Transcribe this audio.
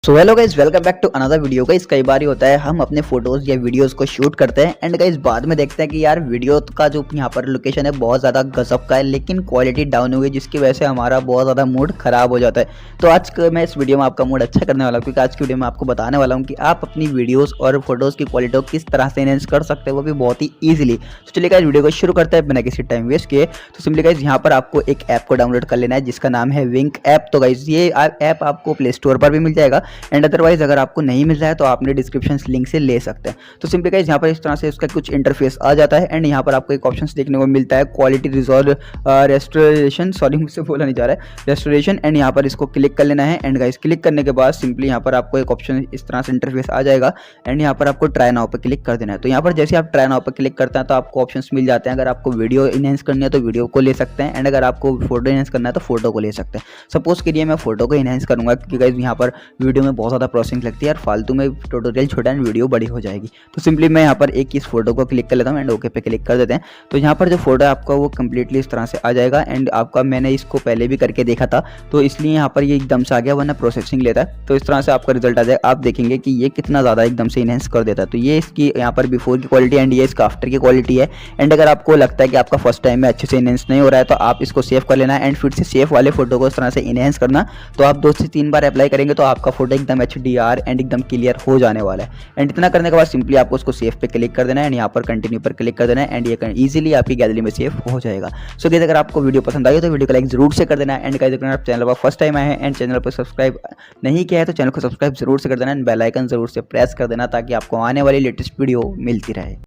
So hello guys, welcome back to another video. Guys कई बार ही होता है हम अपने फोटोज या वीडियोस को शूट करते हैं एंड गाइज बाद में देखते हैं कि यार वीडियो का जो यहाँ पर लोकेशन है बहुत ज़्यादा गजब का है, लेकिन क्वालिटी डाउन हुई है जिसकी वजह से हमारा बहुत ज़्यादा मूड खराब हो जाता है। तो आज मैं इस वीडियो में आपका मूड अच्छा करने वाला हूँ, क्योंकि आज की वीडियो में आपको बताने वाला हूँ कि आप अपनी वीडियोज़ और फोटोज़ की क्वालिटी को किस तरह से इनहेंस कर सकते हैं, वो भी बहुत ही ईजिली। तो चलिए गाइज वीडियो को शुरू करते हैं बिना किसी टाइम वेस्ट किए। तो सिंपली गाइज यहाँ पर आपको एक ऐप को डाउनलोड कर लेना है जिसका नाम है विंक ऐप। तो गाइज ये ऐप आपको प्ले स्टोर पर भी मिल जाएगा एंड अदरवाइज अगर आपको नहीं मिल रहा है तो आपने डिस्क्रिप्शन लिंक से ले सकते हैं। तो सिंपली गाइस यहाँ पर इस तरह से इसका कुछ इंटरफेस आ जाता है एंड यहाँ पर आपको एक ऑप्शन देखने को मिलता है क्वालिटी रिजॉल्व रेस्टोरेशन, सॉरी मुझसे बोला नहीं जा रहा है, रेस्टोरेशन। एंड यहाँ पर इसको क्लिक कर लेना है एंड गाइस क्लिक करने के बाद सिंपली यहाँ पर आपको एक ऑप्शन इस तरह से इंटरफेस आ जाएगा एंड यहाँ पर आपको ट्राई नाउ पर क्लिक कर देना है। तो यहाँ पर जैसे आप ट्राई नाउ पर क्लिक करते हैं तो आपको ऑप्शंस मिल जाते हैं। अगर आपको वीडियो इनहेंस करनी है तो वीडियो को ले सकते हैं एंड अगर आपको फोटो इनहेंस करना है तो फोटो को ले सकते हैं। सपोज करिए मैं फोटो को इनहेंस करूँगा क्योंकि गाइस यहाँ पर वीडियो में बहुत ज़्यादा प्रोसेसिंग लगती है और फालतू में ट्यूटोरियल छोटा एंड वीडियो बड़ी हो जाएगी। तो सिंपली मैं यहाँ पर एक इस फोटो को क्लिक कर लेता हूँ एंड ओके पे क्लिक कर देते हैं। तो यहाँ पर जो फोटो है आपका वो कम्प्लीटली इस तरह से आ जाएगा एंड आपका मैंने इसको पहले भी करके देखा था तो इसलिए यहाँ पर ये एकदम से आ गया, वरना प्रोसेसिंग लेता है। तो इस तरह से आपका रिजल्ट आ जाएगा। आप देखेंगे कि ये कितना ज़्यादा एकदम से इनहेंस कर देता है। तो ये इसकी यहाँ पर बिफोर की क्वालिटी एंड ये इसका आफ्टर की क्वालिटी है। एंड अगर आपको लगता है कि आपका फर्स्ट टाइम में अच्छे से इनहेंस नहीं हो रहा है तो आप इसको सेव कर लेना एंड फिर से सेव वाले फोटो को इस तरह से इनहेंस करना। तो आप 2 से 3 बार अप्लाई करेंगे तो आपका फोटो एकदम HDR एंड एकदम क्लियर हो जाने वाला है। एंड इतना करने के बाद सिंपली आपको उसको सेव पे क्लिक कर देना है एंड यहाँ पर कंटिन्यू पर क्लिक कर देना है एंड ये इजीली आपकी गैलरी में सेव हो जाएगा। सो गाइस अगर आपको वीडियो पसंद आई तो वीडियो को लाइक जरूर से कर देना है एंड गाइस अगर आप चैनल पर फर्स्ट टाइम आए हैं एंड चैनल पर सब्सक्राइब नहीं किया है तो चैनल को सब्सक्राइब जरूर से कर देना एंड बेल आइकन जरूर से प्रेस कर देना ताकि आपको आने वाली लेटेस्ट वीडियो मिलती रहे।